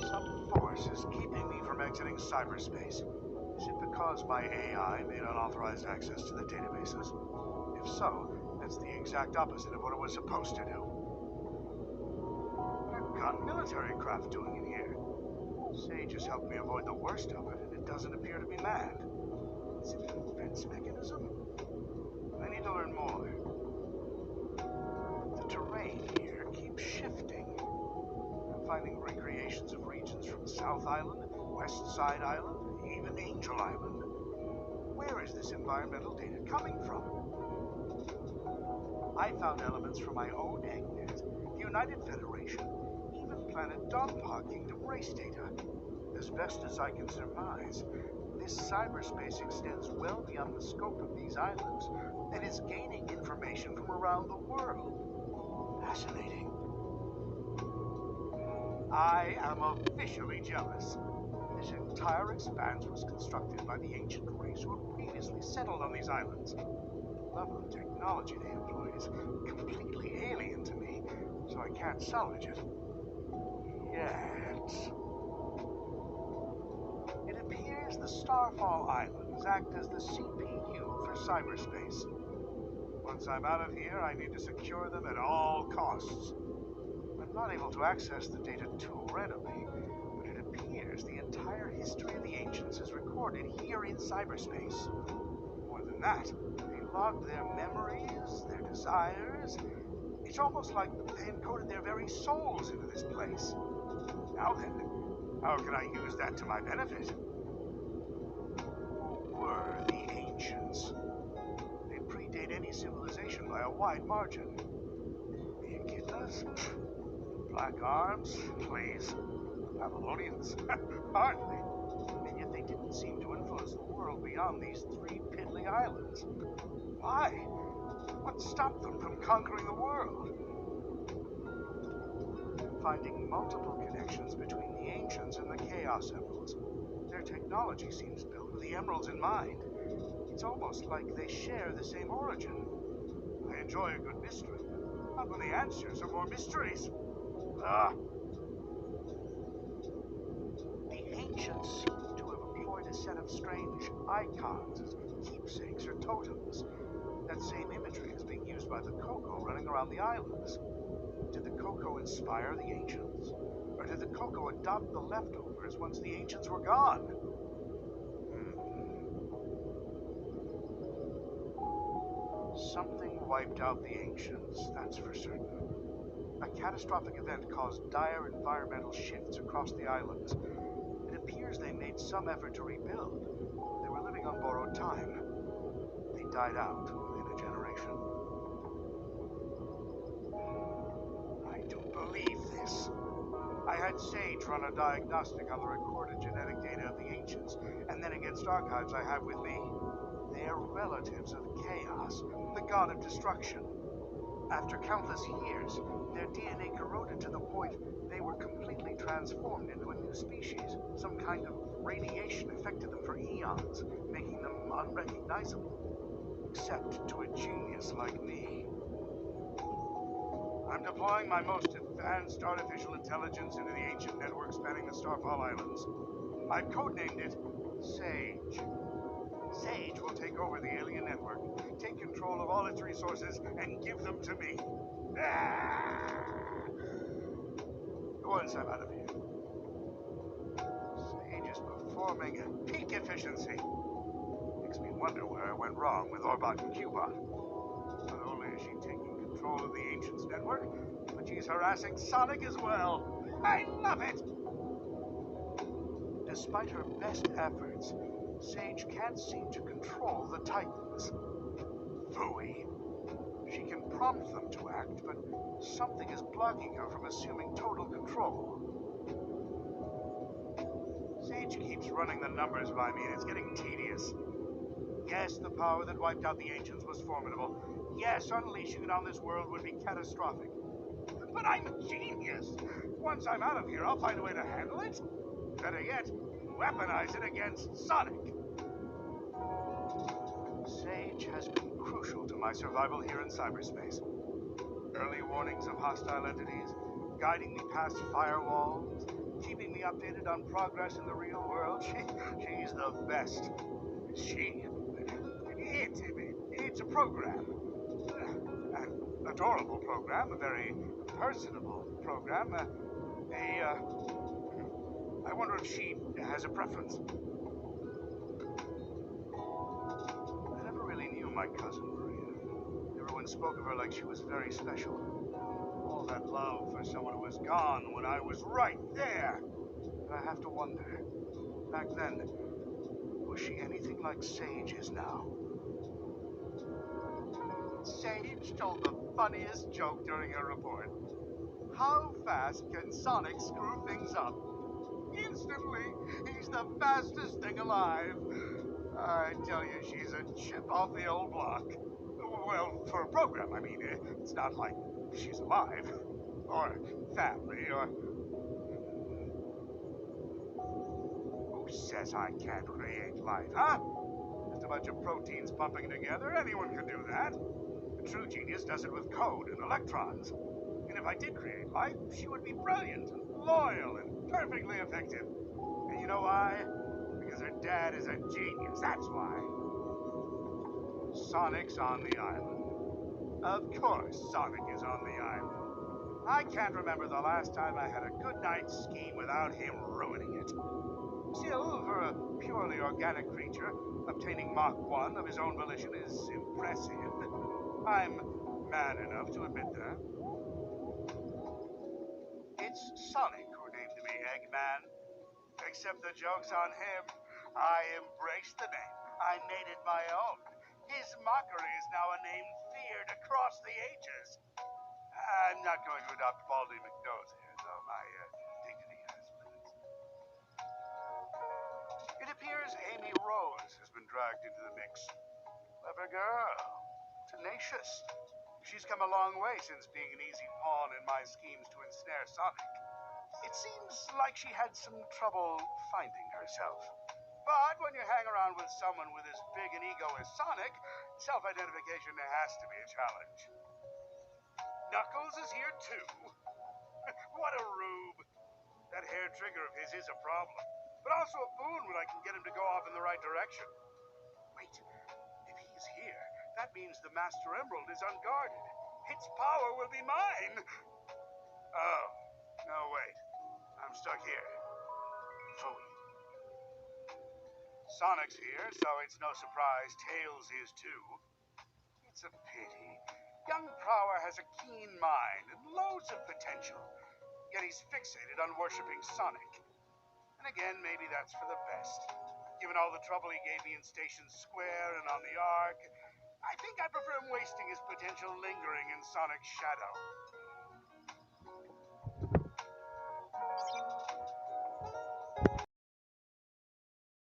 Some force is keeping me from exiting cyberspace. Is it because my AI made unauthorized access to the databases? If so, that's the exact opposite of what it was supposed to do. What are gun military craft doing in here? Sage has helped me avoid the worst of it, and it doesn't appear to be manned. Is it a defense mechanism? I need to learn more. The terrain here keeps shifting. I'm finding recreations of regions from South Island, West Side Island, even Angel Island. Where is this environmental data coming from? I found elements from my own Eggman, the United Federation, even Planet Donpa Kingdom race data. As best as I can surmise, this cyberspace extends well beyond the scope of these islands and is gaining information from around the world. Fascinating. I am officially jealous. This entire expanse was constructed by the ancient race who had previously settled on these islands. The level of technology they employ is completely alien to me, so I can't salvage it. Yet. It appears the Starfall Islands act as the CPU for cyberspace. Once I'm out of here, I need to secure them at all costs. I'm not able to access the data too readily, but it appears the entire history of the ancients is recorded here in cyberspace. More than that, they logged their memories, their desires. It's almost like they encoded their very souls into this place. Now then, how can I use that to my benefit? Who were the ancients? They predate any civilization by a wide margin. The echidnas? Black arms? Please. Babylonians? Hardly. And yet they didn't seem to influence the world beyond these 3 piddly islands. Why? What stopped them from conquering the world? I'm finding multiple connections between the ancients and the Chaos Emeralds. Their technology seems built with the emeralds in mind. It's almost like they share the same origin. I enjoy a good mystery, not when the answers are more mysteries. The ancients seem to have employed a set of strange icons as keepsakes or totems. That same imagery is being used by the Coco running around the islands. Did the Coco inspire the ancients? Or did the Coco adopt the leftovers once the ancients were gone? Something wiped out the ancients, that's for certain. A catastrophic event caused dire environmental shifts across the islands. It appears they made some effort to rebuild. They were living on borrowed time. They died out within a generation. I don't believe this. I had Sage run a diagnostic on the recorded genetic data of the ancients, and then against archives I have with me. They are relatives of Chaos, the god of destruction. After countless years, their DNA corroded to the point they were completely transformed into a new species. Some kind of radiation affected them for eons, making them unrecognizable. Except to a genius like me. I'm deploying my most advanced artificial intelligence into the ancient network spanning the Starfall Islands. I've codenamed it Sage. Sage will take over the alien network, take control of all its resources, and give them to me. Once I'm out of here. Sage is performing at peak efficiency. Makes me wonder where I went wrong with Orbot and Qbot. Not only is she taking control of the Ancients network, but she's harassing Sonic as well. I love it! Despite her best efforts, Sage can't seem to control the Titans. Phooey. She can prompt them to act, but something is blocking her from assuming total control. Sage keeps running the numbers by me, and it's getting tedious. Yes, the power that wiped out the Ancients was formidable. Yes, unleashing it on this world would be catastrophic. But I'm a genius! Once I'm out of here, I'll find a way to handle it. Better yet, weaponize it against Sonic. Sage has been crucial to my survival here in cyberspace. Early warnings of hostile entities, guiding me past firewalls, keeping me updated on progress in the real world. She's the best. It's a program. An adorable program, a very personable program. I wonder if she has a preference. I never really knew my cousin Maria. Everyone spoke of her like she was very special. All that love for someone who was gone when I was right there. And I have to wonder, back then, was she anything like Sage is now? Sage told the funniest joke during her report. How fast can Sonic screw things up? Instantly, he's the fastest thing alive. I tell you, she's a chip off the old block. Well, for a program, I mean. It's not like she's alive. Or family, or... Who says I can't create life, huh? Just a bunch of proteins pumping together. Anyone can do that. A true genius does it with code and electrons. And if I did create life, she would be brilliant and loyal and perfectly effective. And you know why? Because her dad is a genius, that's why. Sonic's on the island. Of course Sonic is on the island. I can't remember the last time I had a good night's scheme without him ruining it. Still, for a purely organic creature, obtaining Mach 1 of his own volition is impressive. I'm man enough to admit that. It's Sonic who named me Eggman. Except the joke's on him. I embraced the name. I made it my own. His mockery is now a name feared across the ages. I'm not going to adopt Baldy McNose here, though my dignity has limits. It appears Amy Rose has been dragged into the mix. Clever girl. Tenacious. She's come a long way since being an easy pawn in my schemes to ensnare Sonic. It seems like she had some trouble finding herself. But when you hang around with someone with as big an ego as Sonic, self-identification has to be a challenge. Knuckles is here too. What a rube. That hair trigger of his is a problem. But also a boon when I can get him to go off in the right direction. Wait, if he's here, that means the Master Emerald is unguarded. Its power will be mine. Oh, no, wait. I'm stuck here. Phooey. Sonic's here, so it's no surprise Tails is too. It's a pity. Young Prower has a keen mind and loads of potential, yet he's fixated on worshipping Sonic. And again, maybe that's for the best. Given all the trouble he gave me in Station Square and on the Ark, I think I prefer him wasting his potential lingering in Sonic's shadow.